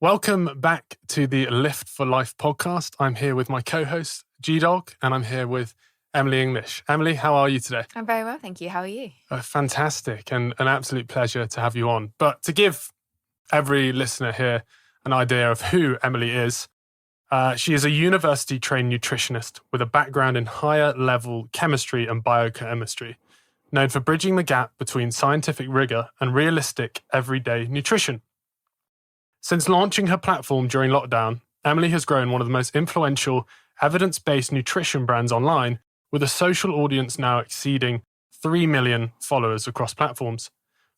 Welcome back to the Lift for Life podcast. I'm here with my co-host, G-Dog, and I'm here with Emily English. Emily, how are you today? I'm very well, thank you. How are you? Fantastic, and an absolute pleasure to have you on. But to give every listener here an idea of who Emily is, she is a university-trained nutritionist with a background in higher-level chemistry and biochemistry, known for bridging the gap between scientific rigor and realistic everyday nutrition. Since launching her platform during lockdown, Emily has grown one of the most influential evidence-based nutrition brands online, with a social audience now exceeding 3 million followers across platforms.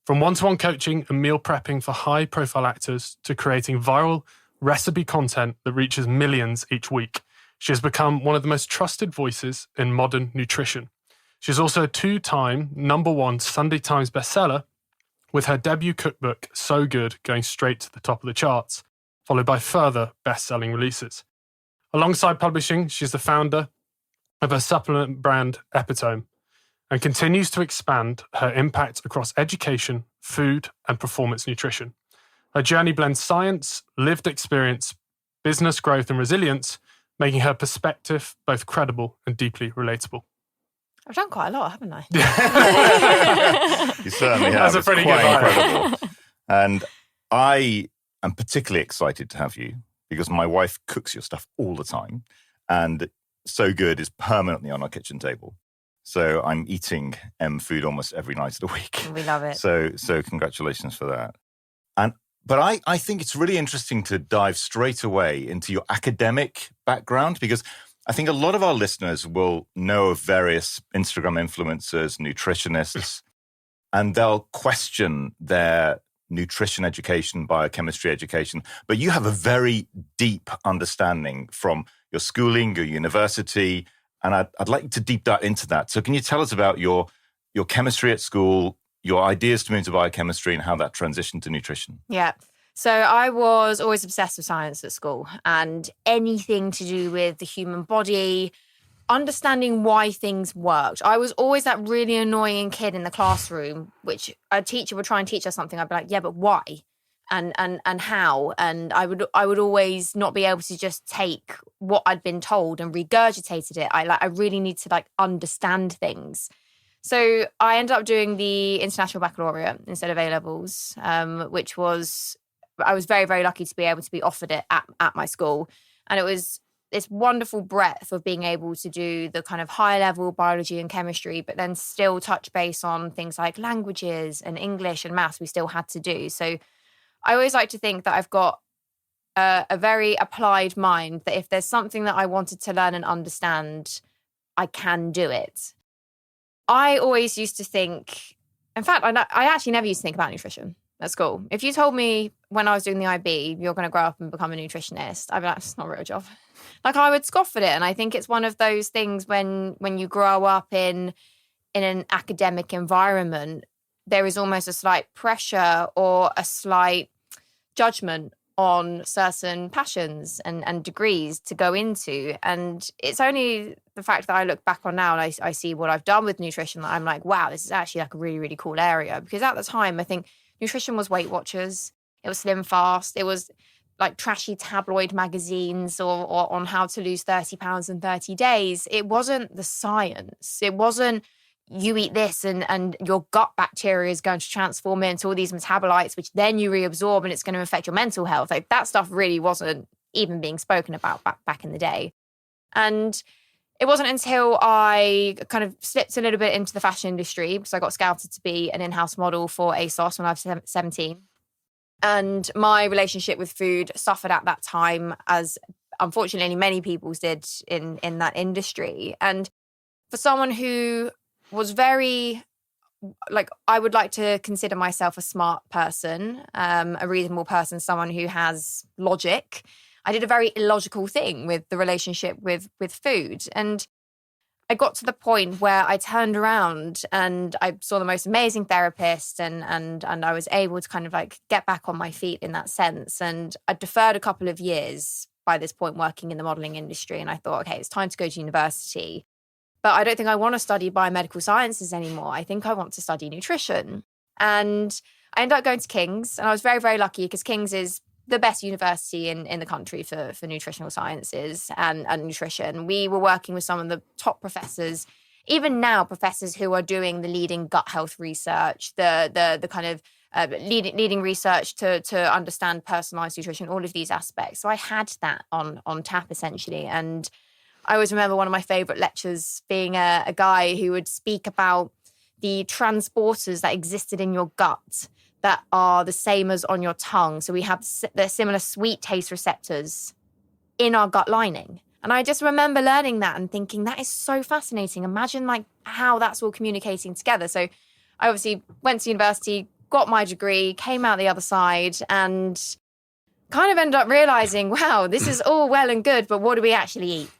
From one-to-one coaching and meal prepping for high-profile actors to creating viral recipe content that reaches millions each week, she has become one of the most trusted voices in modern nutrition. She's also a 2-time #1 Sunday Times bestseller, with her debut cookbook, So Good, going straight to the top of the charts, followed by further best-selling releases. Alongside publishing, she's the founder of her supplement brand, Epitome, and continues to expand her impact across education, food, and performance nutrition. Her journey blends science, lived experience, business growth, and resilience, making her perspective both credible and deeply relatable. I've done quite a lot, haven't I? You certainly have. That's a It's pretty quite good incredible. And I am particularly excited to have you because my wife cooks your stuff all the time. And So Good is permanently on our kitchen table. So I'm eating food almost every night of the week. We love it. So congratulations for that. But I think it's really interesting to dive straight away into your academic background, because I think a lot of our listeners will know of various Instagram influencers, nutritionists, and they'll question their nutrition education, biochemistry education. But you have a very deep understanding from your schooling, your university, and I'd like to deep dive into that. So can you tell us about your chemistry at school, your ideas to move to biochemistry, and how that transitioned to nutrition? Yeah. So I was always obsessed with science at school, and anything to do with the human body, understanding why things worked. I was always that really annoying kid in the classroom, which a teacher would try and teach us something. I'd be like, yeah, but why? And how? And I would always not be able to just take what I'd been told and regurgitated it. I really need to understand things. So I ended up doing the International Baccalaureate instead of A-levels, which was, I was very, very lucky to be able to be offered it at my school. And it was this wonderful breadth of being able to do the kind of high level biology and chemistry, but then still touch base on things like languages and English and maths we still had to do. So I always like to think that I've got a very applied mind, that if there's something that I wanted to learn and understand, I can do it. I always used to think, in fact, I actually never used to think about nutrition at school. If you told me when I was doing the IB, you're going to grow up and become a nutritionist, I'd be like, it's not a real job. I would scoff at it. And I think it's one of those things when you grow up in an academic environment, there is almost a slight pressure or a slight judgment on certain passions and degrees to go into. And it's only the fact that I look back on now and I see what I've done with nutrition that I'm like, wow, this is actually a really, really cool area. Because at the time, I think nutrition was Weight Watchers. It was Slim Fast. It was trashy tabloid magazines or on how to lose 30 pounds in 30 days. It wasn't the science. It wasn't you eat this and your gut bacteria is going to transform it into all these metabolites, which then you reabsorb and it's going to affect your mental health. That stuff really wasn't even being spoken about back in the day. And it wasn't until I kind of slipped a little bit into the fashion industry, because I got scouted to be an in-house model for ASOS when I was 17. And my relationship with food suffered at that time, as unfortunately many people did in that industry. And for someone who was very, I would like to consider myself a smart person, a reasonable person, someone who has logic, I did a very illogical thing with the relationship with food. And I got to the point where I turned around and I saw the most amazing therapist and I was able to kind of get back on my feet in that sense. And I deferred a couple of years by this point working in the modelling industry. And I thought, okay, it's time to go to university. But I don't think I want to study biomedical sciences anymore. I think I want to study nutrition. And I ended up going to King's, and I was very, very lucky because King's is the best university in the country for nutritional sciences and nutrition. We were working with some of the top professors, even now professors who are doing the leading gut health research, the kind of leading research to understand personalized nutrition, all of these aspects. So I had that on tap essentially. And I always remember one of my favorite lectures being a guy who would speak about the transporters that existed in your gut that are the same as on your tongue. So we have the similar sweet taste receptors in our gut lining. And I just remember learning that and thinking, that is so fascinating. Imagine like how that's all communicating together. So I obviously went to university, got my degree, came out the other side, and kind of ended up realizing, wow, this is all well and good, but what do we actually eat?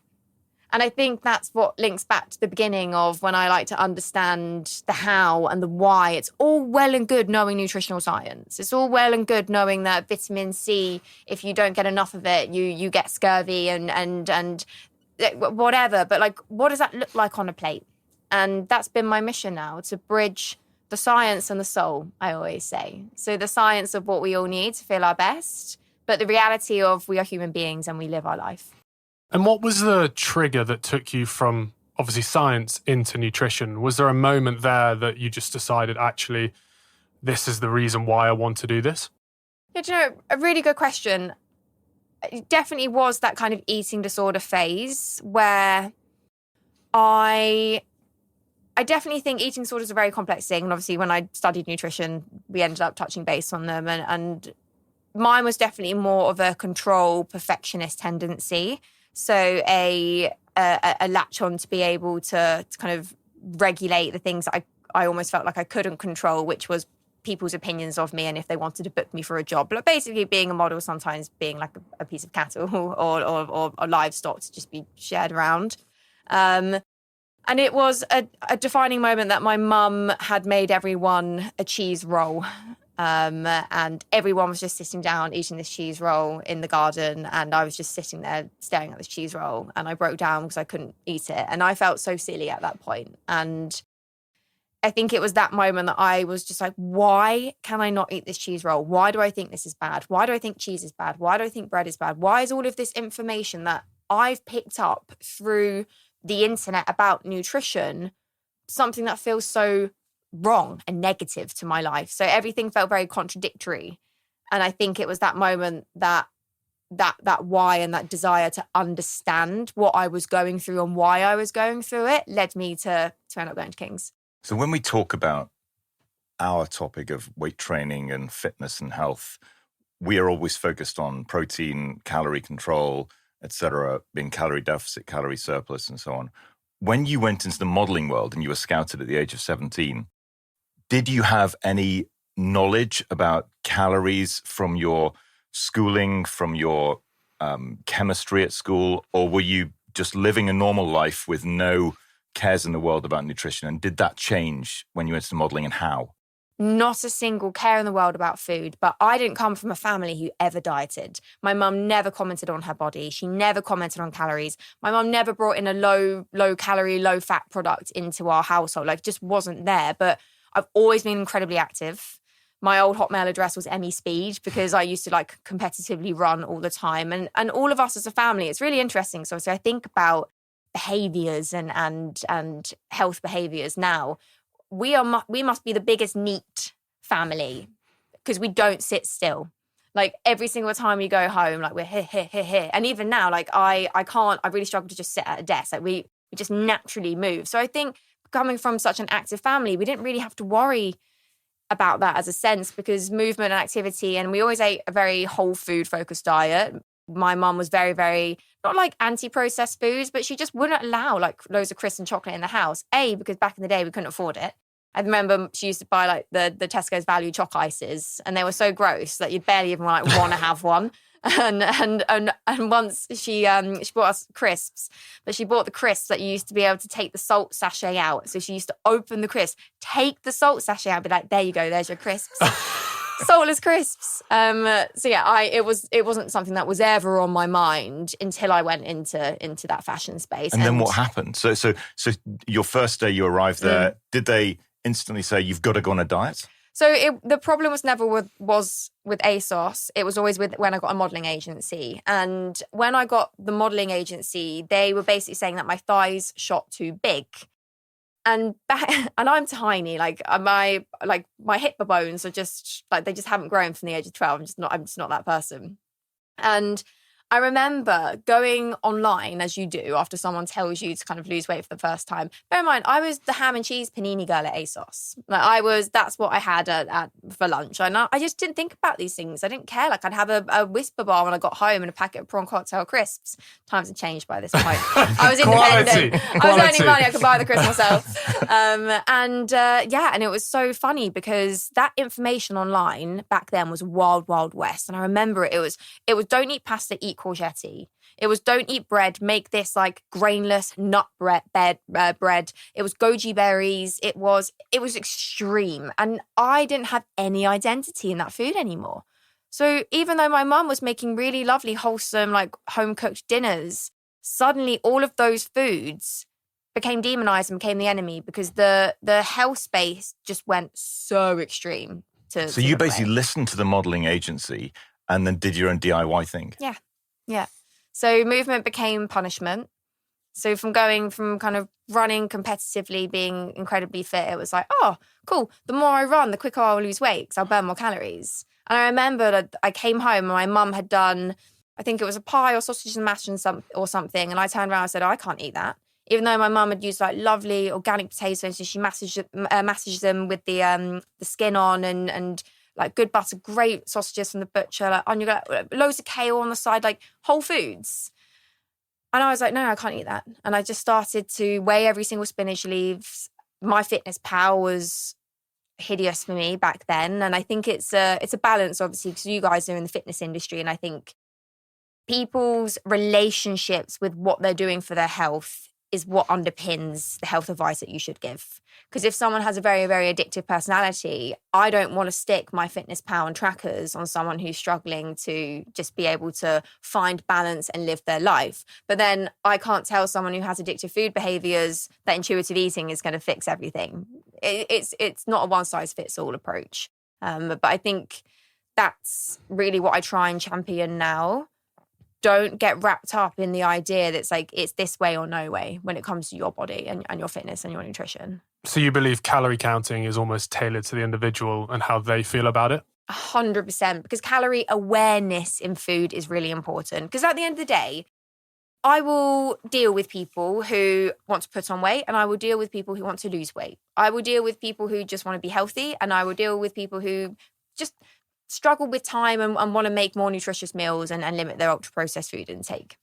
And I think that's what links back to the beginning of when I like to understand the how and the why. It's all well and good knowing nutritional science. It's all well and good knowing that vitamin C, if you don't get enough of it, you get scurvy and whatever. But like, what does that look like on a plate? And that's been my mission now, to bridge the science and the soul, I always say. So the science of what we all need to feel our best, but the reality of we are human beings and we live our life. And what was the trigger that took you from obviously science into nutrition? Was there a moment there that you just decided, actually, this is the reason why I want to do this? Yeah, do you know, a really good question. It definitely was that kind of eating disorder phase where I definitely think eating disorder is a very complex thing. And obviously when I studied nutrition, we ended up touching base on them. And mine was definitely more of a control perfectionist tendency. So a latch on to be able to kind of regulate the things that I almost felt like I couldn't control, which was people's opinions of me and if they wanted to book me for a job. But basically being a model, sometimes being like a piece of cattle or livestock to just be shared around. And it was a defining moment that my mum had made everyone a cheese roll. And everyone was just sitting down eating this cheese roll in the garden, and I was just sitting there staring at this cheese roll, and I broke down because I couldn't eat it, and I felt so silly at that point. And I think it was that moment that I was just like, why can I not eat this cheese roll? Why do I think this is bad? Why do I think cheese is bad? Why do I think bread is bad? Why is all of this information that I've picked up through the internet about nutrition something that feels so wrong and negative to my life? So everything felt very contradictory. And I think it was that moment that why and that desire to understand what I was going through and why I was going through it led me to end up going to King's. So when we talk about our topic of weight training and fitness and health, we are always focused on protein, calorie control, etc., being calorie deficit, calorie surplus, and so on. When you went into the modeling world and you were scouted at the age of 17, did you have any knowledge about calories from your schooling, from your chemistry at school, or were you just living a normal life with no cares in the world about nutrition? And did that change when you went into modeling, and how? Not a single care in the world about food, but I didn't come from a family who ever dieted. My mum never commented on her body. She never commented on calories. My mum never brought in a low calorie, low fat product into our household. Like, just wasn't there. But I've always been incredibly active. My old Hotmail address was Emmy Speed because I used to like competitively run all the time. And all of us as a family, it's really interesting. So I think about behaviors and health behaviors now. We must be the biggest neat family because we don't sit still. Like every single time we go home, like we're here. And even now, like I really struggle to just sit at a desk. Like we just naturally move. So I think coming from such an active family, we didn't really have to worry about that as a sense because movement and activity, and we always ate a very whole food focused diet. My mum was very, very, not like anti-processed foods, but she just wouldn't allow like loads of crisps and chocolate in the house. Because back in the day, we couldn't afford it. I remember she used to buy like the Tesco's value choc ices, and they were so gross that you'd barely even like want to have one. And once she bought us crisps, but she bought the crisps that you used to be able to take the salt sachet out. So she used to open the crisp, take the salt sachet out, be like, there you go, there's your crisps. Saltless crisps. So yeah, it wasn't something that was ever on my mind until I went into that fashion space. And then what happened? So your first day you arrived there, did they instantly say you've got to go on a diet? So the problem was never with ASOS. It was always when I got a modelling agency. And when I got the modelling agency, they were basically saying that my thighs shot too big. And I'm tiny. Like my hip bones are just like, they just haven't grown from the age of 12. I'm just not that person. And I remember going online, as you do, after someone tells you to kind of lose weight for the first time. Bear in mind, I was the ham and cheese panini girl at ASOS. Like that's what I had for lunch. And I just didn't think about these things. I didn't care. Like I'd have a Whisper bar when I got home and a packet of prawn cocktail crisps. Times had changed by this point. I was independent. I was earning money. I could buy the crisps myself. And it was so funny because that information online back then was wild, wild west. And I remember it was don't eat pasta, eat courgette. It was don't eat bread, make this like grainless nut bread. It was goji berries. It was extreme. And I didn't have any identity in that food anymore. So even though my mum was making really lovely, wholesome, like home-cooked dinners, suddenly all of those foods became demonized and became the enemy because the health space just went so extreme. So you basically listened to the modelling agency and then did your own DIY thing. Yeah. So movement became punishment. So from going from kind of running competitively, being incredibly fit, it was like, oh, cool. The more I run, the quicker I'll lose weight because I'll burn more calories. And I remember that I came home and my mum had done, I think it was a pie or sausage and mash or something. And I turned around and said, I can't eat that. Even though my mum had used like lovely organic potatoes, so she massaged them with the skin on and like good butter, great sausages from the butcher, like onion, loads of kale on the side, like whole foods. And I was like, no, I can't eat that. And I just started to weigh every single spinach leaves. My fitness pal was hideous for me back then. And I think it's a balance, obviously, because you guys are in the fitness industry. And I think people's relationships with what they're doing for their health is what underpins the health advice that you should give. Because if someone has a very, very addictive personality, I don't want to stick my fitness pal and trackers on someone who's struggling to just be able to find balance and live their life. But then I can't tell someone who has addictive food behaviors that intuitive eating is going to fix everything. It's not a one-size-fits-all approach. But I think that's really what I try and champion now. Don't get wrapped up in the idea that it's like it's this way or no way when it comes to your body and your fitness and your nutrition. So you believe calorie counting is almost tailored to the individual and how they feel about it? 100%, because calorie awareness in food is really important. Because at the end of the day, I will deal with people who want to put on weight and I will deal with people who want to lose weight. I will deal with people who just want to be healthy and I will deal with people who just struggle with time and want to make more nutritious meals and limit their ultra-processed food intake.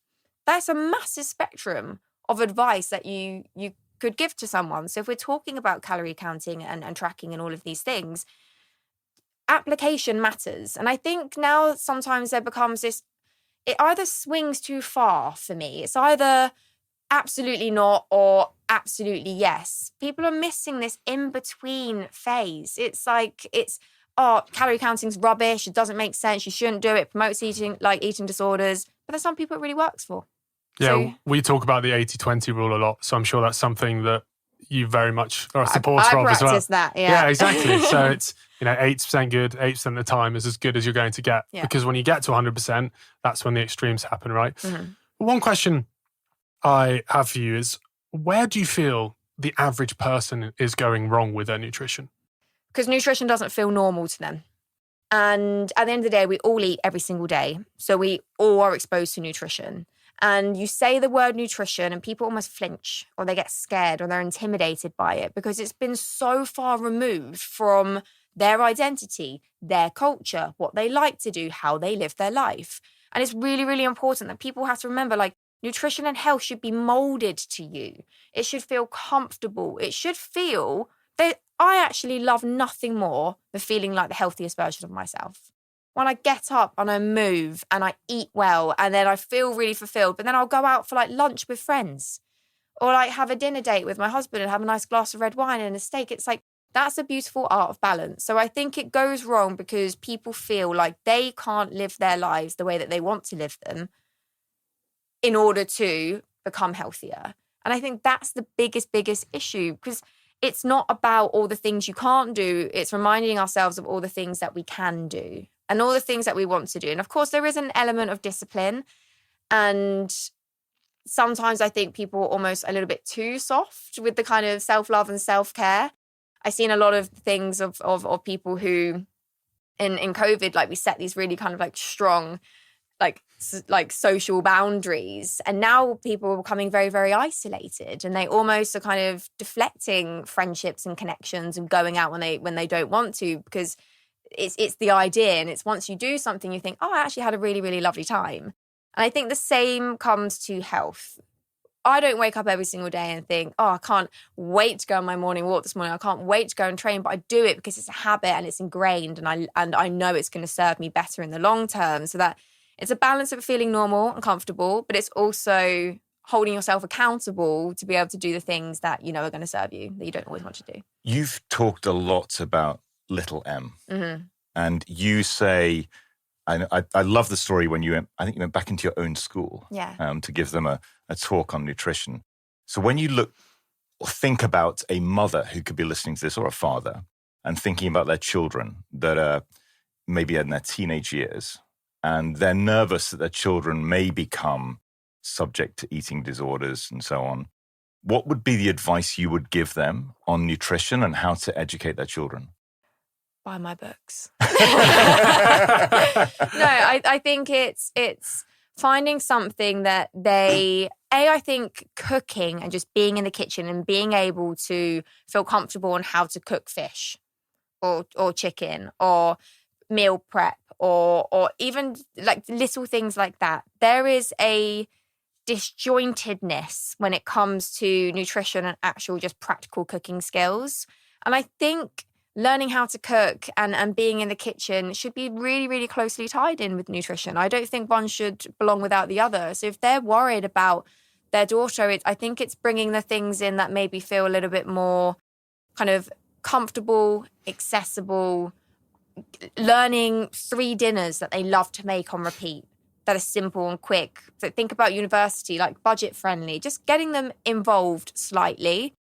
That's a massive spectrum of advice that you could give to someone. So if we're talking about calorie counting and tracking and all of these things, application matters. And I think now sometimes there becomes this, it either swings too far for me. It's either absolutely not or absolutely yes. People are missing this in-between phase. It's like, calorie counting's rubbish. It doesn't make sense. You shouldn't do it. It promotes eating disorders. But there's some people it really works for. Yeah, so, we talk about the 80-20 rule a lot. So I'm sure that's something that you very much are a supporter of as well. I practice that, yeah. Yeah, exactly. So it's, 8% good, 8% of the time is as good as you're going to get. Yeah. Because when you get to 100%, that's when the extremes happen, right? Mm-hmm. One question I have for you is, where do you feel the average person is going wrong with their nutrition? Because nutrition doesn't feel normal to them. And at the end of the day, we all eat every single day. So we all are exposed to nutrition. And you say the word nutrition and people almost flinch or they get scared or they're intimidated by it because it's been so far removed from their identity, their culture, what they like to do, how they live their life. And it's really, really important that people have to remember, like, nutrition and health should be molded to you. It should feel comfortable. It should feel that I actually love nothing more than feeling like the healthiest version of myself. When I get up and I move and I eat well and then I feel really fulfilled, but then I'll go out for like lunch with friends or like have a dinner date with my husband and have a nice glass of red wine and a steak. It's like, that's a beautiful art of balance. So I think it goes wrong because people feel like they can't live their lives the way that they want to live them in order to become healthier. And I think that's the biggest issue because it's not about all the things you can't do. It's reminding ourselves of all the things that we can do and all the things that we want to do. And of course, there is an element of discipline. And sometimes I think people are almost a little bit too soft with the kind of self-love and self-care. I've seen a lot of things of people who in COVID, like we set these really kind of like strong, like social boundaries. And now people are becoming very, very isolated, and they almost are kind of deflecting friendships and connections and going out when they don't want to, because it's the idea. And it's once you do something, you think, oh, I actually had a really, really lovely time. And I think the same comes to health. I don't wake up every single day and think, oh, I can't wait to go on my morning walk this morning. I can't wait to go and train, but I do it because it's a habit and it's ingrained, and I know it's going to serve me better in the long term. So that it's a balance of feeling normal and comfortable, but it's also holding yourself accountable to be able to do the things that you know are going to serve you, that you don't always want to do. You've talked a lot about little M, Mm-hmm. and you say, I love the story when you went back into your own school to give them a talk on nutrition. So when you think about a mother who could be listening to this, or a father, and thinking about their children that are maybe in their teenage years, and they're nervous that their children may become subject to eating disorders and so on, what would be the advice you would give them on nutrition and how to educate their children? Buy my books. No, I think it's finding something that I think cooking and just being in the kitchen and being able to feel comfortable on how to cook fish or chicken or meal prep or even like little things like that. There is a disjointedness when it comes to nutrition and actual just practical cooking skills. And I think learning how to cook and being in the kitchen should be really, really closely tied in with nutrition. I don't think one should belong without the other. So if they're worried about their daughter, I think it's bringing the things in that maybe feel a little bit more kind of comfortable, accessible, learning 3 dinners that they love to make on repeat that are simple and quick. So think about university, like budget friendly, just getting them involved slightly.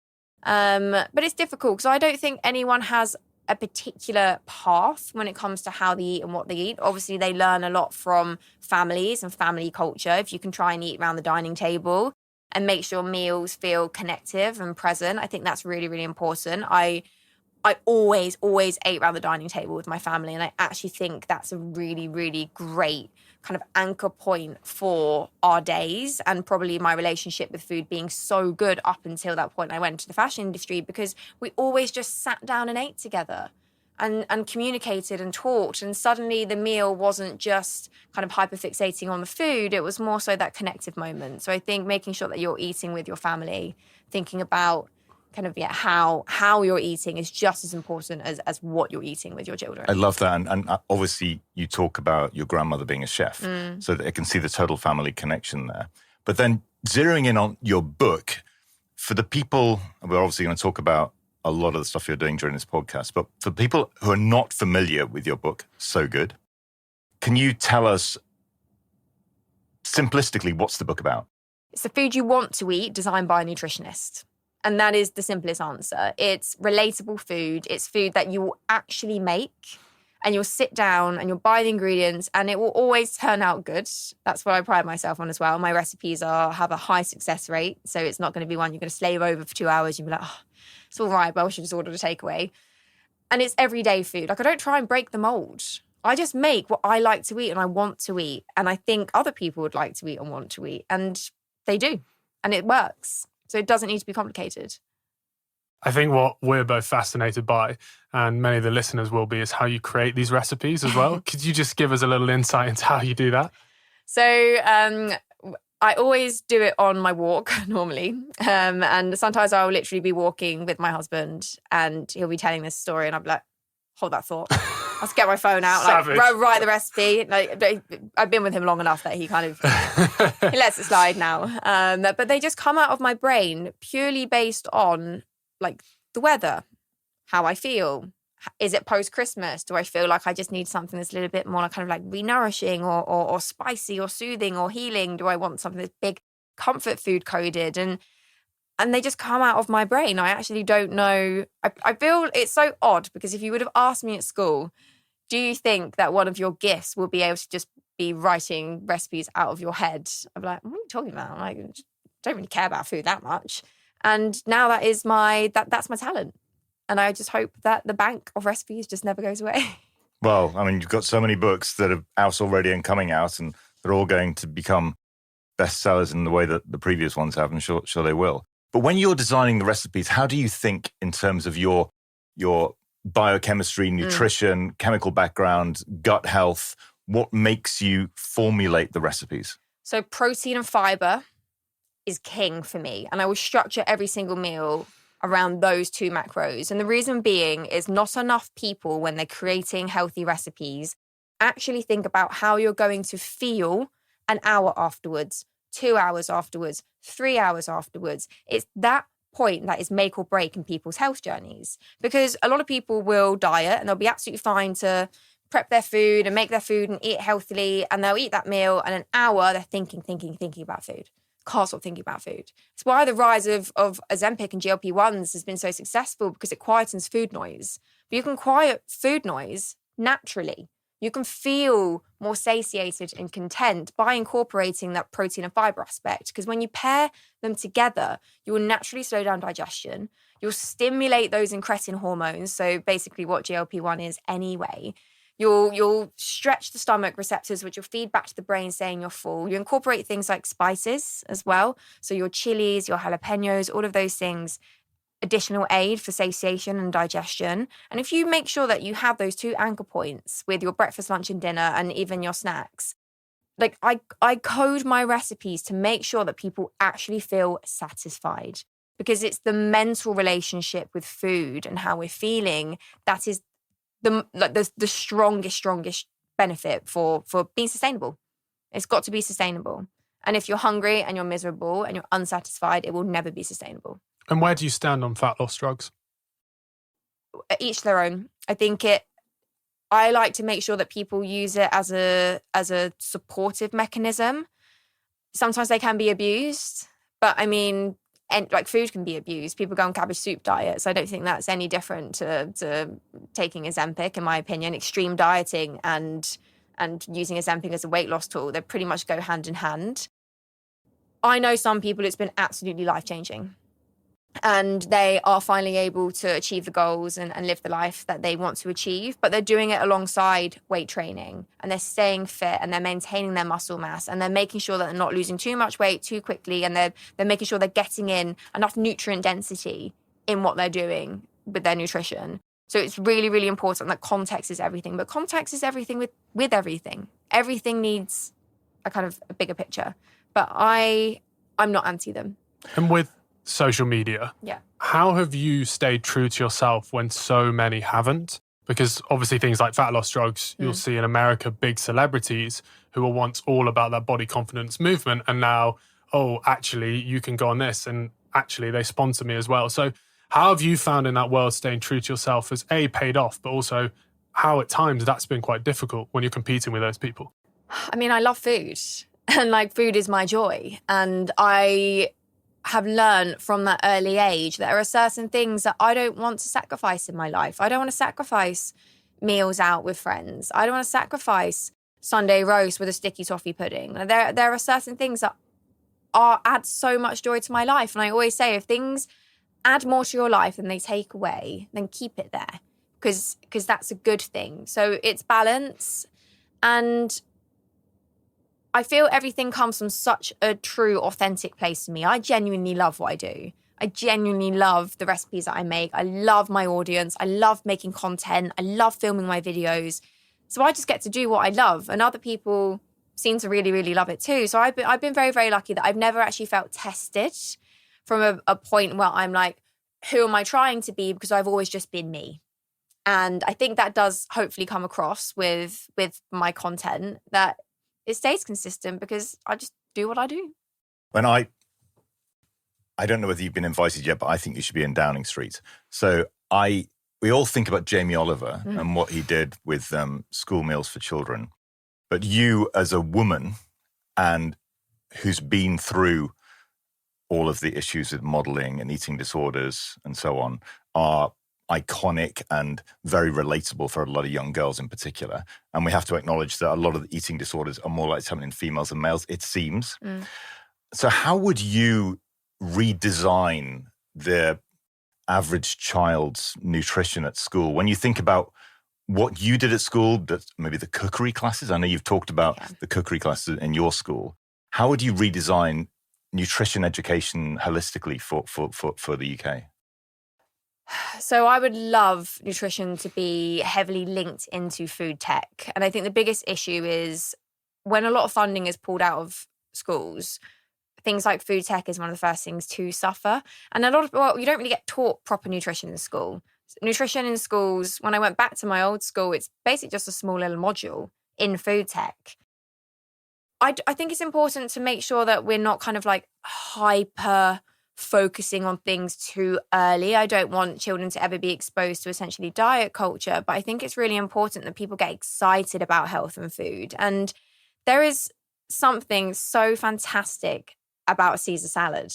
But it's difficult because I don't think anyone has a particular path when it comes to how they eat and what they eat. Obviously, they learn a lot from families and family culture. If you can try and eat around the dining table and make sure meals feel connective and present, I think that's really, really important. I always ate around the dining table with my family, and I actually think that's a really, really great kind of anchor point for our days, and probably my relationship with food being so good up until that point I went to the fashion industry, because we always just sat down and ate together and communicated and talked, and suddenly the meal wasn't just kind of hyperfixating on the food, it was more so that connective moment. So I think making sure that you're eating with your family, thinking about kind of how you're eating is just as important as what you're eating with your children. I love that. And obviously you talk about your grandmother being a chef, so that I can see the total family connection there. But then zeroing in on your book, for the people, we're obviously going to talk about a lot of the stuff you're doing during this podcast, but for people who are not familiar with your book, So Good, can you tell us simplistically what's the book about? It's the food you want to eat, designed by a nutritionist. And that is the simplest answer. It's relatable food. It's food that you will actually make, and you'll sit down and you'll buy the ingredients, and it will always turn out good. That's what I pride myself on as well. My recipes have a high success rate. So it's not going to be one you're going to slave over for 2 hours. You'll be like, oh, it's all right, but I should just order a takeaway. And it's everyday food. Like, I don't try and break the mold. I just make what I like to eat and I want to eat. And I think other people would like to eat and want to eat. And they do. And it works. So it doesn't need to be complicated. I think what we're both fascinated by, and many of the listeners will be, is how you create these recipes as well. Could you just give us a little insight into how you do that? So I always do it on my walk normally. And sometimes I'll literally be walking with my husband and he'll be telling this story and I'll be like, hold that thought. I'll just get my phone out, like, write the recipe. Like, I've been with him long enough that he kind of, he lets it slide now. But they just come out of my brain purely based on like the weather, how I feel. Is it post-Christmas? Do I feel like I just need something that's a little bit more kind of like re-nourishing or spicy or soothing or healing? Do I want something that's big comfort food coded? And and they just come out of my brain. I actually don't know. I feel it's so odd because if you would have asked me at school, do you think that one of your gifts will be able to just be writing recipes out of your head? I'm like, what are you talking about? I'm like, I don't really care about food that much. And now that is that's my talent. And I just hope that the bank of recipes just never goes away. Well, I mean, you've got so many books that are out already and coming out, and they're all going to become bestsellers in the way that the previous ones have, and sure they will. But when you're designing the recipes, how do you think in terms of your biochemistry, nutrition, chemical background, gut health? What makes you formulate the recipes? So protein and fiber is king for me. And I will structure every single meal around those two macros. And the reason being is not enough people, when they're creating healthy recipes, actually think about how you're going to feel an hour afterwards, 2 hours afterwards, 3 hours afterwards. It's that point that is make or break in people's health journeys. Because a lot of people will diet and they'll be absolutely fine to prep their food and make their food and eat healthily, and they'll eat that meal, and an hour they're thinking about food. Can't stop thinking about food. It's why the rise of Ozempic and GLP-1s has been so successful, because it quietens food noise. But you can quiet food noise naturally. You can feel more satiated and content by incorporating that protein and fiber aspect, because when you pair them together, you will naturally slow down digestion. You'll stimulate those incretin hormones, so basically what GLP-1 is anyway. You'll stretch the stomach receptors, which will feed back to the brain saying you're full. You incorporate things like spices as well. So your chilies, your jalapenos, all of those things, additional aid for satiation and digestion. And if you make sure that you have those two anchor points with your breakfast, lunch, and dinner, and even your snacks, like I code my recipes to make sure that people actually feel satisfied, because it's the mental relationship with food and how we're feeling that is the strongest benefit for being sustainable. It's got to be sustainable. And if you're hungry and you're miserable and you're unsatisfied, it will never be sustainable. And where do you stand on fat loss drugs? Each their own. I think I like to make sure that people use it as a supportive mechanism. Sometimes they can be abused, but I mean, and like food can be abused. People go on cabbage soup diets. I don't think that's any different to taking Ozempic, in my opinion. Extreme dieting and using Ozempic as a weight loss tool, they pretty much go hand in hand. I know some people it's been absolutely life-changing, and they are finally able to achieve the goals and live the life that they want to achieve, but they're doing it alongside weight training, and they're staying fit, and they're maintaining their muscle mass, and they're making sure that they're not losing too much weight too quickly, and they're making sure they're getting in enough nutrient density in what they're doing with their nutrition. So it's really, really important that context is everything, but context is everything with everything. Everything needs a kind of a bigger picture, but I'm not anti them. And with social media, how have you stayed true to yourself when so many haven't? Because obviously things like fat loss drugs, you'll see in America big celebrities who were once all about that body confidence movement, and now, oh, actually you can go on this, and actually they sponsor me as well. So how have you found in that world staying true to yourself has paid off, but also how at times that's been quite difficult when you're competing with those people? I mean, I love food, and like food is my joy, and I have learned from that early age that there are certain things that I don't want to sacrifice in my life. I don't want to sacrifice meals out with friends. I don't want to sacrifice Sunday roast with a sticky toffee pudding. There are certain things that add so much joy to my life. And I always say, if things add more to your life than they take away, then keep it there, because that's a good thing. So it's balance. And I feel everything comes from such a true, authentic place to me. I genuinely love what I do. I genuinely love the recipes that I make. I love my audience. I love making content. I love filming my videos. So I just get to do what I love. And other people seem to really, really love it too. So I've been very, very lucky that I've never actually felt tested from a point where I'm like, who am I trying to be? Because I've always just been me. And I think that does hopefully come across with my content, that it stays consistent because I just do what I do. When I don't know whether you've been invited yet, but I think you should be in Downing Street. So we all think about Jamie Oliver and what he did with school meals for children. But you as a woman and who's been through all of the issues with modeling and eating disorders and so on are iconic and very relatable for a lot of young girls in particular. And we have to acknowledge that a lot of the eating disorders are more likely to happen in females than males, it seems. So how would you redesign the average child's nutrition at school? When you think about what you did at school, maybe the cookery classes, I know you've talked about the cookery classes in your school. How would you redesign nutrition education holistically for the UK? So I would love nutrition to be heavily linked into food tech. And I think the biggest issue is when a lot of funding is pulled out of schools, things like food tech is one of the first things to suffer. And you don't really get taught proper nutrition in school. Nutrition in schools, when I went back to my old school, it's basically just a small little module in food tech. I think it's important to make sure that we're not kind of like hyper focusing on things too early. I don't want children to ever be exposed to essentially diet culture, but I think it's really important that people get excited about health and food. And there is something so fantastic about a Caesar salad.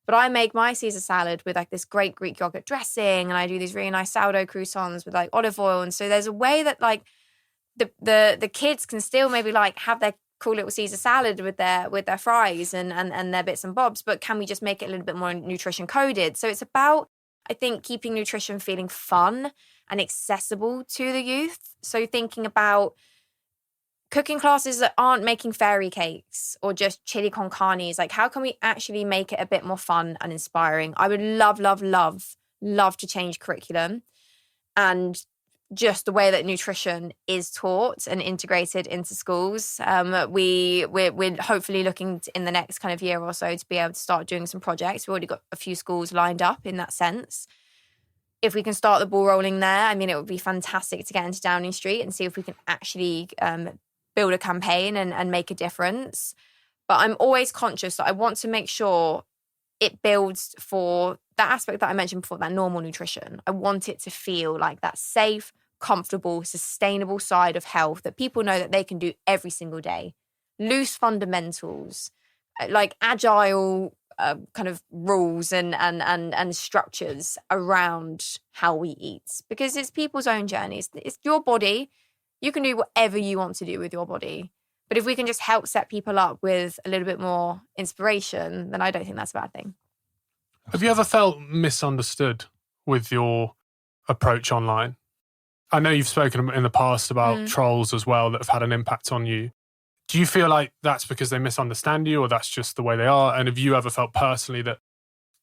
But I make my Caesar salad with like this great Greek yogurt dressing, and I do these really nice sourdough croutons with like olive oil. And so there's a way that like the kids can still maybe like have their cool little Caesar salad with their fries and their bits and bobs, but can we just make it a little bit more nutrition coded? So it's about, I think, keeping nutrition feeling fun and accessible to the youth. So thinking about cooking classes that aren't making fairy cakes or just chili con carnes, like how can we actually make it a bit more fun and inspiring? I would love to change curriculum and just the way that nutrition is taught and integrated into schools. We're hopefully looking in the next kind of year or so to be able to start doing some projects. We've already got a few schools lined up in that sense. If we can start the ball rolling there, I mean, it would be fantastic to get into Downing Street and see if we can actually build a campaign and make a difference. But I'm always conscious that I want to make sure it builds for that aspect that I mentioned before, that normal nutrition. I want it to feel like that safe, comfortable, sustainable side of health that people know that they can do every single day. Loose fundamentals, like agile kind of rules and structures around how we eat, because it's people's own journeys. It's your body. You can do whatever you want to do with your body. But if we can just help set people up with a little bit more inspiration, then I don't think that's a bad thing. Have you ever felt misunderstood with your approach online? I know you've spoken in the past about trolls as well that have had an impact on you. Do you feel like that's because they misunderstand you or that's just the way they are? And have you ever felt personally that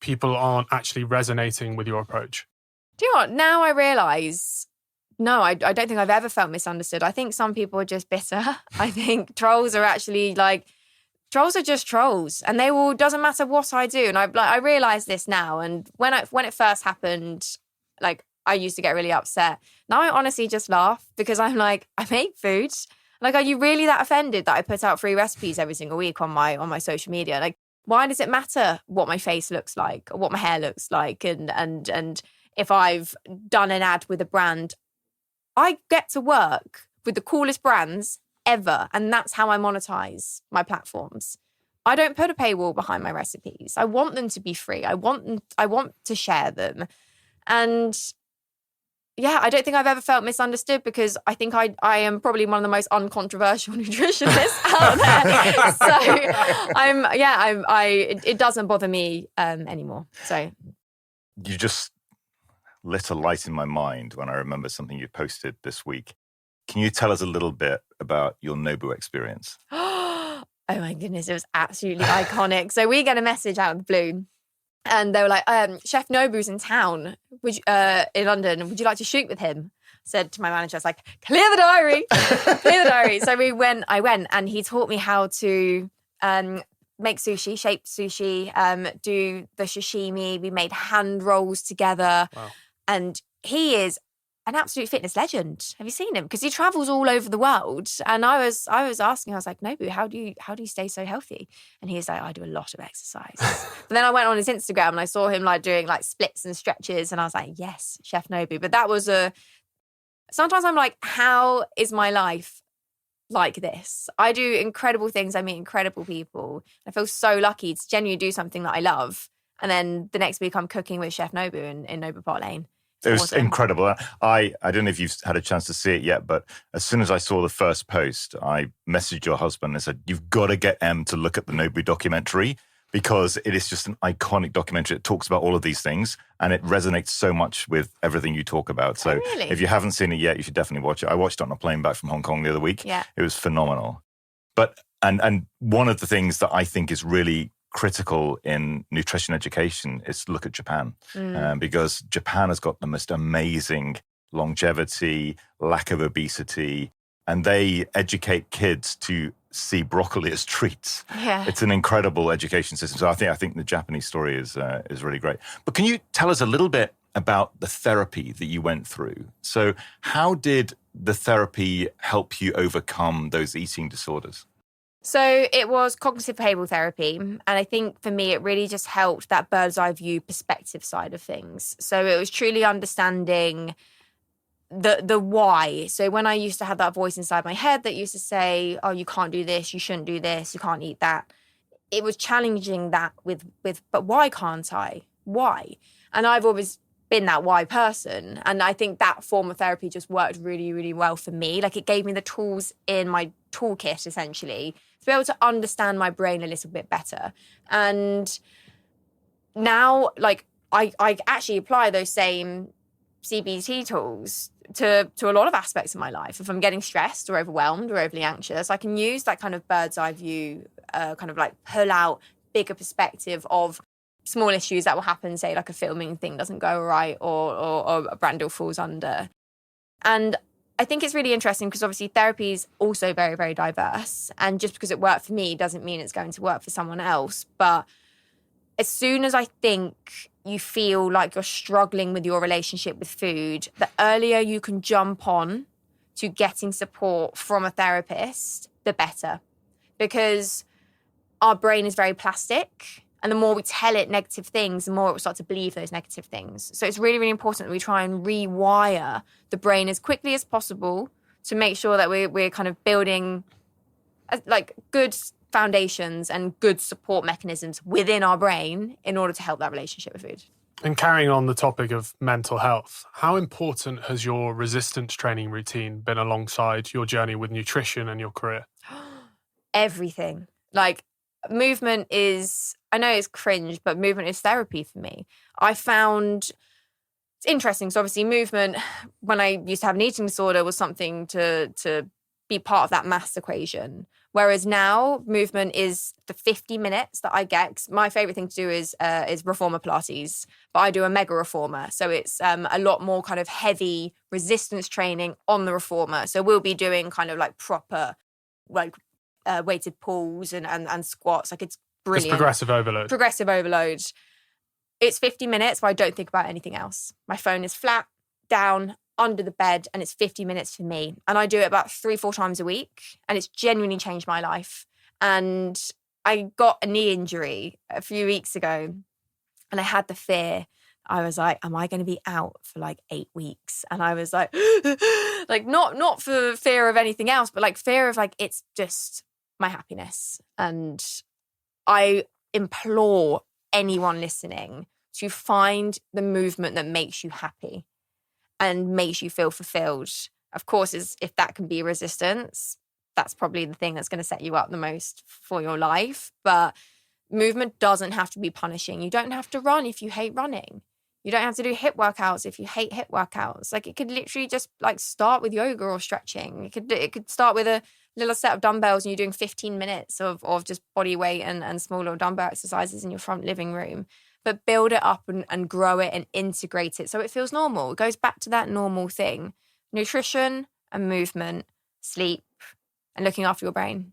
people aren't actually resonating with your approach? Do you know what? Now I realise, no, I don't think I've ever felt misunderstood. I think some people are just bitter. I think trolls are actually trolls are just trolls, and they will, doesn't matter what I do. And I realise this now. And when it first happened, I used to get really upset. Now I honestly just laugh because I'm like, I make food. Like, are you really that offended that I put out free recipes every single week on my social media? Like, why does it matter what my face looks like or what my hair looks like? And if I've done an ad with a brand, I get to work with the coolest brands ever. And that's how I monetize my platforms. I don't put a paywall behind my recipes. I want them to be free. I want to share them. And yeah, I don't think I've ever felt misunderstood because I think I am probably one of the most uncontroversial nutritionists out there. So it doesn't bother me anymore. So you just lit a light in my mind when I remember something you posted this week. Can you tell us a little bit about your Nobu experience? Oh my goodness, it was absolutely iconic. So we get a message out of the blue. And they were like, Chef Nobu's in town in London. Would you like to shoot with him? I said to my manager, I was like, clear the diary. Clear the diary. So I went and he taught me how to make sushi, shape sushi, do the sashimi. We made hand rolls together. Wow. And he is an absolute fitness legend. Have you seen him? Because he travels all over the world. And I was asking, I was like, Nobu, how do you stay so healthy? And he's like, I do a lot of exercise. But then I went on his Instagram and I saw him doing splits and stretches. And I was like, yes, Chef Nobu. But that was sometimes I'm like, how is my life like this. I do incredible things. I meet incredible people. I feel so lucky to genuinely do something that I love. And then the next week I'm cooking with Chef Nobu in Nobu Park Lane. It was awesome. incredible. I don't know if you've had a chance to see it yet, but as soon as I saw the first post, I messaged your husband and said, you've got to get Em to look at the Nobu documentary, because it is just an iconic documentary. It talks about all of these things and it resonates so much with everything you talk about. So really? If you haven't seen it yet, you should definitely watch it. I watched it on a plane back from Hong Kong the other week. Yeah. It was phenomenal. But, and one of the things that I think is really critical in nutrition education is to look at Japan, because Japan has got the most amazing longevity, lack of obesity, and they educate kids to see broccoli as treats. Yeah. It's an incredible education system. So I think the Japanese story is really great. But can you tell us a little bit about the therapy that you went through? So how did the therapy help you overcome those eating disorders? So it was cognitive behavioral therapy. And I think for me, it really just helped that bird's eye view perspective side of things. So it was truly understanding the why. So when I used to have that voice inside my head that used to say, oh, you can't do this, you shouldn't do this, you can't eat that. It was challenging that with but why can't I? Why? And I've always been that why person. And I think that form of therapy just worked really, really well for me. Like it gave me the tools in my toolkit, essentially, to be able to understand my brain a little bit better. And now, like, I actually apply those same CBT tools to a lot of aspects of my life. If I'm getting stressed or overwhelmed or overly anxious, I can use that kind of bird's eye view, kind of like pull out bigger perspective of small issues that will happen, say like a filming thing doesn't go right or a brand deal falls under. And I think it's really interesting because obviously therapy is also very, very diverse. And just because it worked for me doesn't mean it's going to work for someone else. But as soon as I think you feel like you're struggling with your relationship with food, the earlier you can jump on to getting support from a therapist, the better. Because our brain is very plastic. And the more we tell it negative things, the more it will start to believe those negative things. So it's really, really important that we try and rewire the brain as quickly as possible to make sure that we're kind of building like good foundations and good support mechanisms within our brain in order to help that relationship with food. And carrying on the topic of mental health, how important has your resistance training routine been alongside your journey with nutrition and your career? Everything. Like, movement is, I know it's cringe, but movement is therapy for me. I found it's interesting. So obviously movement, when I used to have an eating disorder, was something to be part of that maths equation. Whereas now movement is the 50 minutes that I get. 'Cause my favorite thing to do is reformer Pilates, but I do a mega reformer. So it's a lot more kind of heavy resistance training on the reformer. So we'll be doing kind of like proper, like, weighted pulls and squats. Like it's brilliant. It's progressive overload. Progressive overload. It's 50 minutes where I don't think about anything else. My phone is flat, down, under the bed, and it's 50 minutes for me. And I do it about 3-4 times a week. And it's genuinely changed my life. And I got a knee injury a few weeks ago and I had the fear. I was like, am I going to be out for like 8 weeks? And I was like, like not for fear of anything else, but like fear of like, it's just my happiness. And I implore anyone listening to find the movement that makes you happy and makes you feel fulfilled. Of course, if that can be resistance, that's probably the thing that's going to set you up the most for your life. But movement doesn't have to be punishing. You don't have to run if you hate running. You don't have to do HIIT workouts if you hate HIIT workouts. Like it could literally just like start with yoga or stretching. It could start with a little set of dumbbells and you're doing 15 minutes of just body weight and small little dumbbell exercises in your front living room. But build it up and grow it and integrate it so it feels normal. It goes back to that normal thing. Nutrition and movement, sleep, and looking after your brain.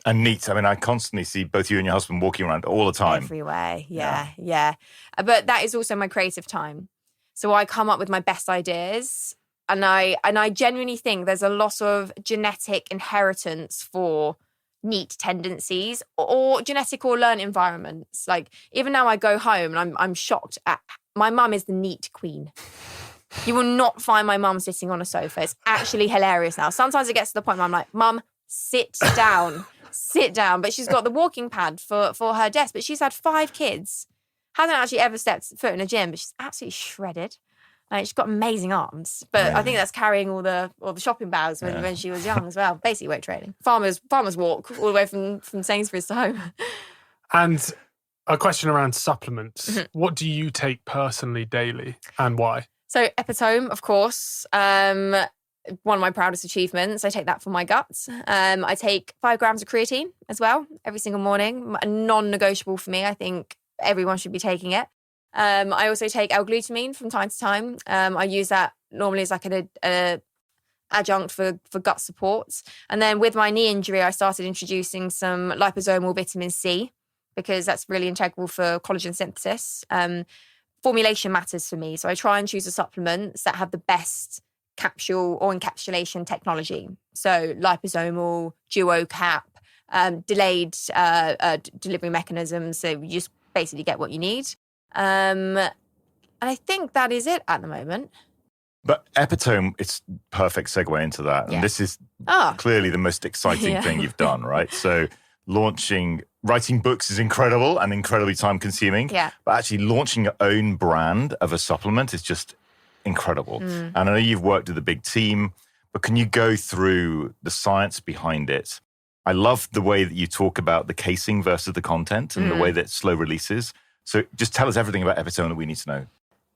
And neat. I mean, I constantly see both you and your husband walking around all the time. Everywhere. Yeah. But that is also my creative time. So I come up with my best ideas. And I genuinely think there's a lot of genetic inheritance for neat tendencies or genetic or learned environments. Like even now I go home and I'm shocked at my mum is the neat queen. You will not find my mum sitting on a sofa. It's actually hilarious now. Sometimes it gets to the point where I'm like, Mum, sit down. Sit down. But she's got the walking pad for her desk. But she's had 5 kids. Hasn't actually ever stepped foot in a gym, but she's absolutely shredded. Like, she's got amazing arms. But I think that's carrying all the shopping bags when she was young as well. Basically weight training. Farmers walk all the way from Sainsbury's to home. And a question around supplements. What do you take personally daily and why? So Epitome, of course, one of my proudest achievements. I take that for my guts. I take 5 grams of creatine as well every single morning. Non-negotiable for me. I think everyone should be taking it. I also take L-glutamine from time to time. I use that normally as like an adjunct for gut support. And then with my knee injury, I started introducing some liposomal vitamin C because that's really integral for collagen synthesis. Formulation matters for me. So I try and choose the supplements that have the best capsule or encapsulation technology. So liposomal, duo cap, delayed delivery mechanisms. So you just basically get what you need. And I think that is it at the moment. But Epitome, it's perfect segue into that. And this is clearly the most exciting thing you've done, right? So writing books is incredible and incredibly time consuming. Yeah. But actually launching your own brand of a supplement is just incredible. And I know you've worked with a big team, but can you go through the science behind it? I love the way that you talk about the casing versus the content and the way that it slow releases. So just tell us everything about Epitome that we need to know.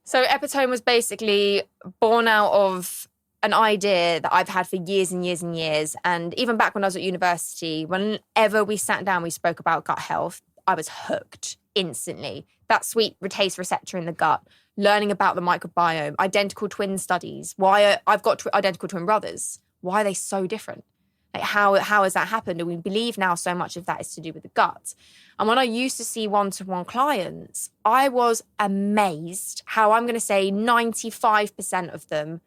So Epitome was basically born out of an idea that I've had for years and years and years. And even back when I was at university, whenever we sat down, we spoke about gut health, I was hooked instantly. That sweet taste receptor in the gut, learning about the microbiome, identical twin studies, why I've got identical twin brothers. Why are they so different? Like how has that happened? And we believe now so much of that is to do with the gut. And when I used to see one-to-one clients, I was amazed how I'm going to say 95% of them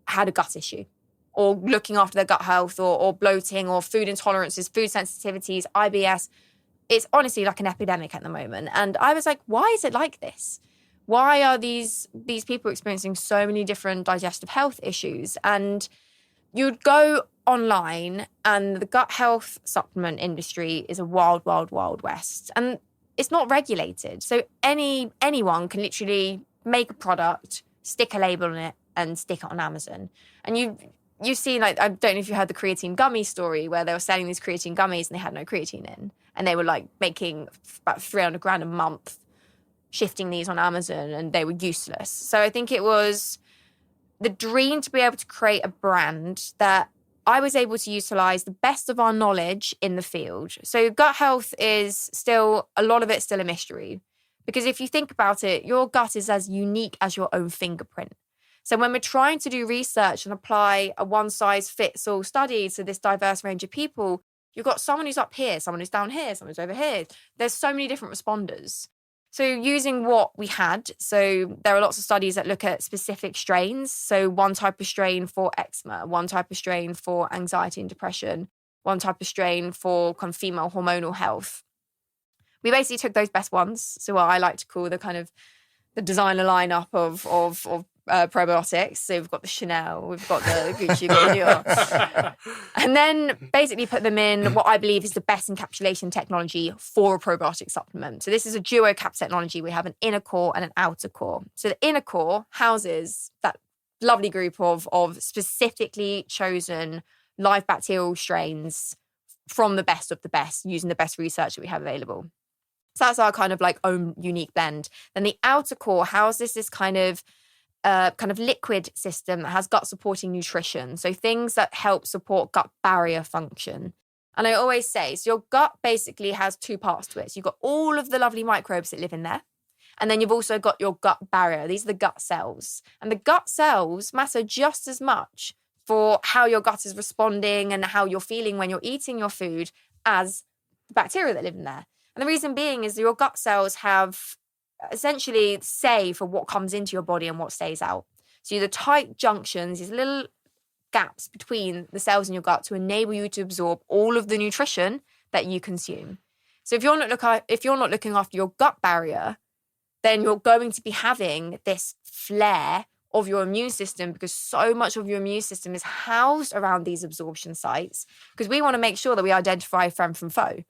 had a gut issue or looking after their gut health or bloating or food intolerances, food sensitivities, IBS. It's honestly like an epidemic at the moment. And I was like, why is it like this? Why are these people experiencing so many different digestive health issues? And you'd go online and the gut health supplement industry is a wild, wild, wild west. And it's not regulated. So anyone can literally make a product, stick a label on it and stick it on Amazon. And you've seen, like, I don't know if you heard the creatine gummy story where they were selling these creatine gummies and they had no creatine in. And they were like making about 300 grand a month shifting these on Amazon and they were useless. So I think it was the dream to be able to create a brand that I was able to utilize the best of our knowledge in the field. So gut health is still, a lot of it's still a mystery. Because if you think about it, your gut is as unique as your own fingerprint. So when we're trying to do research and apply a one-size-fits-all study to this diverse range of people, you've got someone who's up here, someone who's down here, someone who's over here. There's so many different responders. So using what we had, so there are lots of studies that look at specific strains. So one type of strain for eczema, one type of strain for anxiety and depression, one type of strain for kind of female hormonal health. We basically took those best ones. So what I like to call the kind of the designer lineup of probiotics. So we've got the Chanel, we've got the Gucci, we've got the Dior. And then basically put them in what I believe is the best encapsulation technology for a probiotic supplement. So this is a duo cap technology. We have an inner core and an outer core. So the inner core houses that lovely group of specifically chosen live bacterial strains from the best of the best, using the best research that we have available. So that's our kind of like own unique blend. Then the outer core houses this kind of liquid system that has gut supporting nutrition. So things that help support gut barrier function. And I always say, so your gut basically has 2 parts to it. So you've got all of the lovely microbes that live in there. And then you've also got your gut barrier. These are the gut cells. And the gut cells matter just as much for how your gut is responding and how you're feeling when you're eating your food as the bacteria that live in there. And the reason being is that your gut cells have essentially say for what comes into your body and what stays out. So the tight junctions, these little gaps between the cells in your gut to enable you to absorb all of the nutrition that you consume. So if you're not looking after your gut barrier, then you're going to be having this flare of your immune system, because so much of your immune system is housed around these absorption sites, because we want to make sure that we identify friend from foe.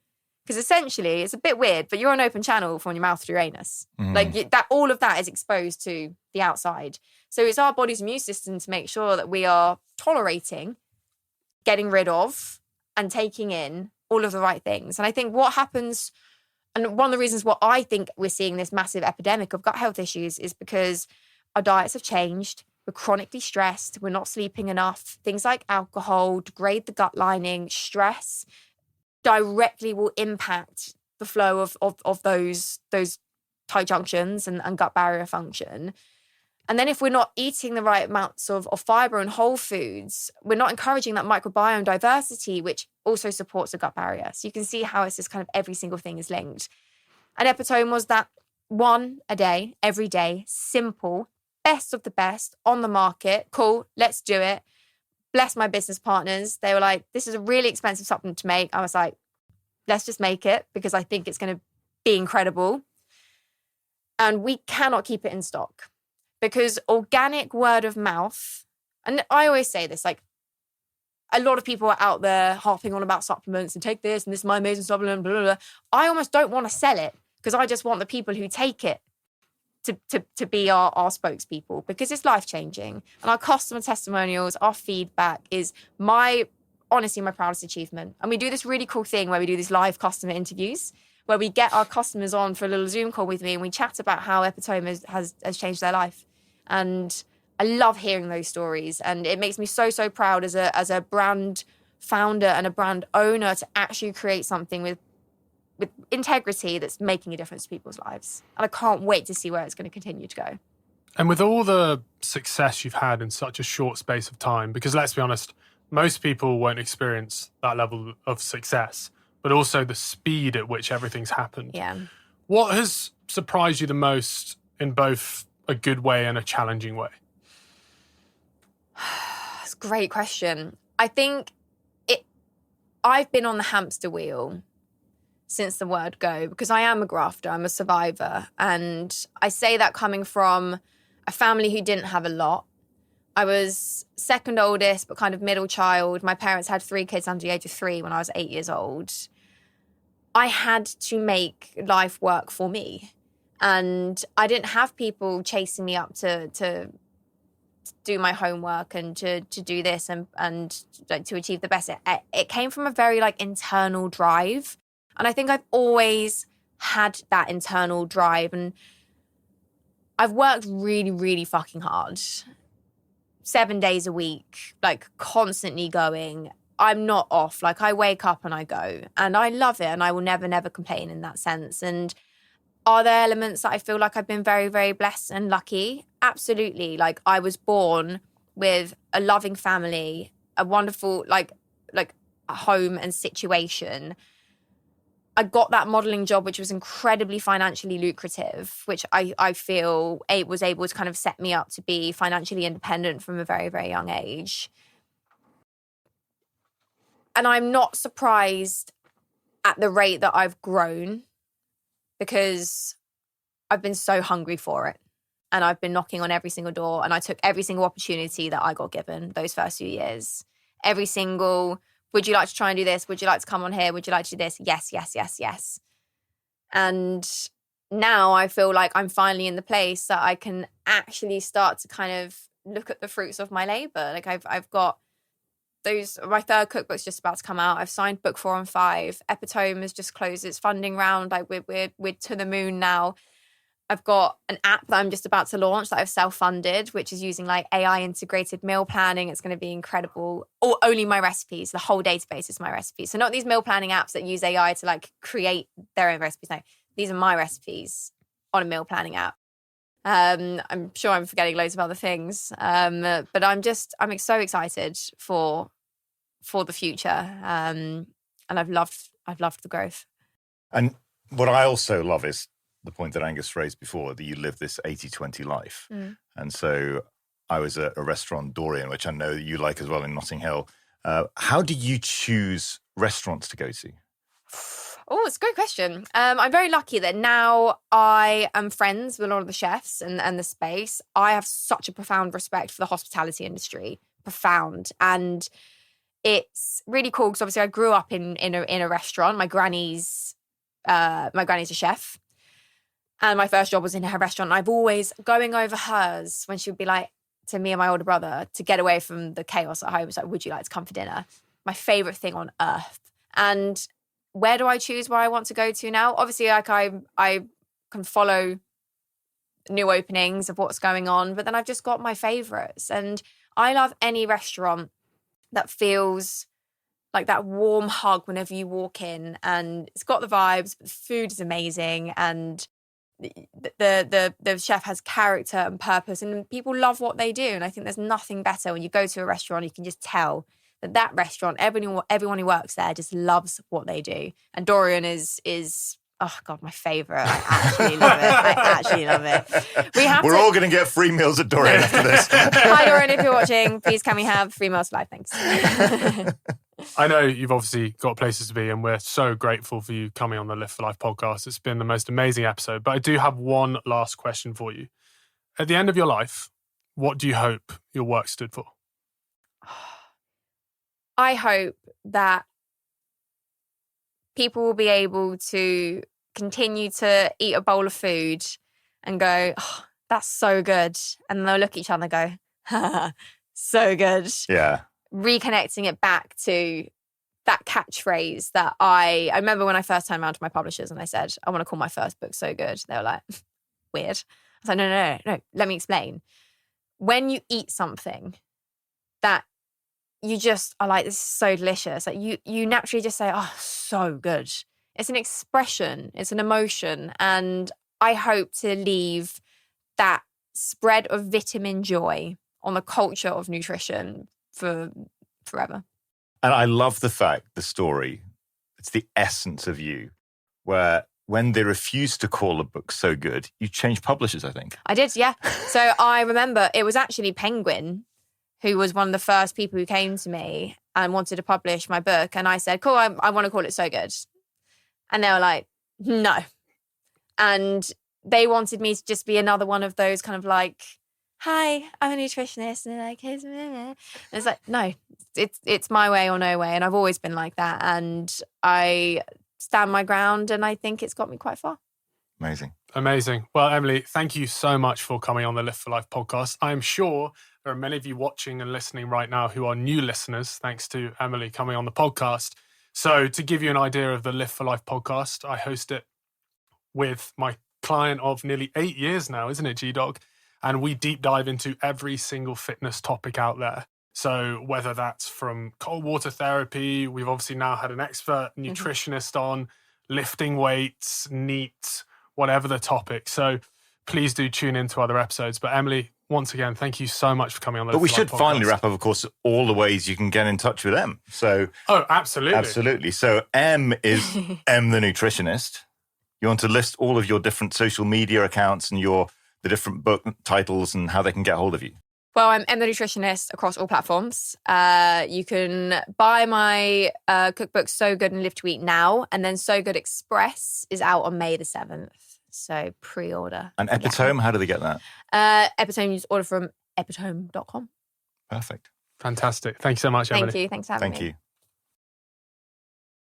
Because essentially, it's a bit weird, but you're an open channel from your mouth through your anus. Like that, all of that is exposed to the outside. So it's our body's immune system to make sure that we are tolerating, getting rid of, and taking in all of the right things. And I think what happens, and one of the reasons why I think we're seeing this massive epidemic of gut health issues is because our diets have changed. We're chronically stressed. We're not sleeping enough. Things like alcohol degrade the gut lining. Stress directly will impact the flow of those tight junctions and gut barrier function. And then if we're not eating the right amounts of fiber and whole foods, we're not encouraging that microbiome diversity, which also supports the gut barrier. So you can see how it's just kind of every single thing is linked. And Epitome was that one a day, every day, simple, best of the best on the market. Cool, let's do it. Bless my business partners. They were like, this is a really expensive supplement to make. I was like, let's just make it because I think it's going to be incredible. And we cannot keep it in stock because organic word of mouth, and I always say this, like a lot of people are out there harping on about supplements and take this and this is my amazing supplement, blah, blah, blah. I almost don't want to sell it because I just want the people who take it to be our spokespeople because it's life-changing. And our customer testimonials, our feedback is honestly my proudest achievement. And we do this really cool thing where we do these live customer interviews where we get our customers on for a little Zoom call with me and we chat about how Epitome has changed their life. And I love hearing those stories. And it makes me so, so proud as a brand founder and a brand owner to actually create something with integrity that's making a difference to people's lives. And I can't wait to see where it's going to continue to go. And with all the success you've had in such a short space of time, because let's be honest, most people won't experience that level of success, but also the speed at which everything's happened. Yeah. What has surprised you the most in both a good way and a challenging way? That's a great question. I think I've been on the hamster wheel since the word go, because I am a grafter, I'm a survivor. And I say that coming from a family who didn't have a lot. I was second oldest, but kind of middle child. My parents had 3 kids under the age of 3 when I was 8 years old. I had to make life work for me. And I didn't have people chasing me up to do my homework and to do this and to achieve the best. It came from a very internal drive. And I think I've always had that internal drive. And I've worked really, really fucking hard. 7 days a week, constantly going. I'm not off. I wake up and I go. And I love it. And I will never, never complain in that sense. And are there elements that I feel like I've been very, very blessed and lucky? Absolutely. I was born with a loving family, a wonderful, home and situation. I got that modeling job, which was incredibly financially lucrative, which I feel it was able to kind of set me up to be financially independent from a very, very young age. And I'm not surprised at the rate that I've grown because I've been so hungry for it. And I've been knocking on every single door and I took every single opportunity that I got given those first few years. Every single... Would you like to try and do this? Would you like to come on here? Would you like to do this? Yes, yes, yes, yes. And now I feel like I'm finally in the place that I can actually start to kind of look at the fruits of my labor. I've got my 3rd cookbook's just about to come out. I've signed book 4 and 5. Epitome has just closed its funding round. We're to the moon now. I've got an app that I'm just about to launch that I've self-funded, which is using AI integrated meal planning. It's going to be incredible. Or only my recipes. The whole database is my recipes. So not these meal planning apps that use AI to create their own recipes. No, these are my recipes on a meal planning app. I'm sure I'm forgetting loads of other things. But I'm so excited for the future. And I've loved the growth. And what I also love is the point that Angus raised before, that you live this 80-20 life. Mm. And so I was a restaurant Dorian, which I know you like as well in Notting Hill. How do you choose restaurants to go to? Oh, it's a great question. I'm very lucky that now I am friends with a lot of the chefs and the space. I have such a profound respect for the hospitality industry, profound. And it's really cool because obviously I grew up in a restaurant. My granny's a chef. And my first job was in her restaurant. And I've always, going over hers, when she would be like, to me and my older brother, to get away from the chaos at home, was like, would you like to come for dinner? My favourite thing on earth. And where do I choose where I want to go to now? Obviously, like I can follow new openings of what's going on, but then I've just got my favourites. And I love any restaurant that feels like that warm hug whenever you walk in, and it's got the vibes, but the food is amazing, and the chef has character and purpose, and people love what they do. And I think there's nothing better when you go to a restaurant, you can just tell that restaurant, everyone who works there just loves what they do. And Dorian is oh God, my favourite. I actually love it. We're all going to get free meals at Dorian after this. Hi Dorian, if you're watching, please can we have free meals for life? Thanks. I know you've obviously got places to be, and we're so grateful for you coming on the Live for Life podcast. It's been the most amazing episode. But I do have one last question for you. At the end of your life, what do you hope your work stood for? I hope that people will be able to continue to eat a bowl of food and go, oh, that's so good. And they'll look at each other and go, ha, so good. Yeah. Reconnecting it back to that catchphrase that I remember when I first turned around to my publishers and I said, I want to call my first book So Good. They were like, weird. I was like, no, let me explain. When you eat something that you just are like, this is so delicious. Like you naturally just say, oh, so good. It's an expression, it's an emotion. And I hope to leave that spread of vitamin joy on the culture of nutrition for forever. And I love the story, it's the essence of you, where when they refused to call a book So Good, you changed publishers, I think. I did, yeah. So I remember it was actually Penguin who was one of the first people who came to me and wanted to publish my book. And I said, cool, I want to call it So Good. And they were like, no. And they wanted me to just be another one of those kind of like, hi, I'm a nutritionist. And they're like, here's me. And it's like, no, it's my way or no way. And I've always been like that. And I stand my ground, and I think it's got me quite far. Amazing. Well, Emily, thank you so much for coming on the Live for Life podcast. I'm sure there are many of you watching and listening right now who are new listeners, thanks to Emily coming on the podcast. So to give you an idea of the Live for Life podcast, I host it with my client of nearly 8 years now, isn't it, G-Dog? And we deep dive into every single fitness topic out there. So whether that's from cold water therapy, we've obviously now had an expert nutritionist on, lifting weights, NEAT, whatever the topic. So please do tune into other episodes. But Emily, once again, thank you so much for coming on the But we should podcast. finally wrap up, of course, all the ways you can get in touch with Em. So absolutely. So Em is Em the Nutritionist. You want to list all of your different social media accounts and the different book titles and how they can get hold of you. Well, I'm Em the Nutritionist across all platforms. You can buy my cookbook So Good and Live to Eat now, and then So Good Express is out on May the 7th. So pre-order. And Epitome, how do they get that? Epitome, you just order from epitome.com. Perfect. Fantastic. Thank you so much, Emily. Thank you. Thanks for having me. Thank you.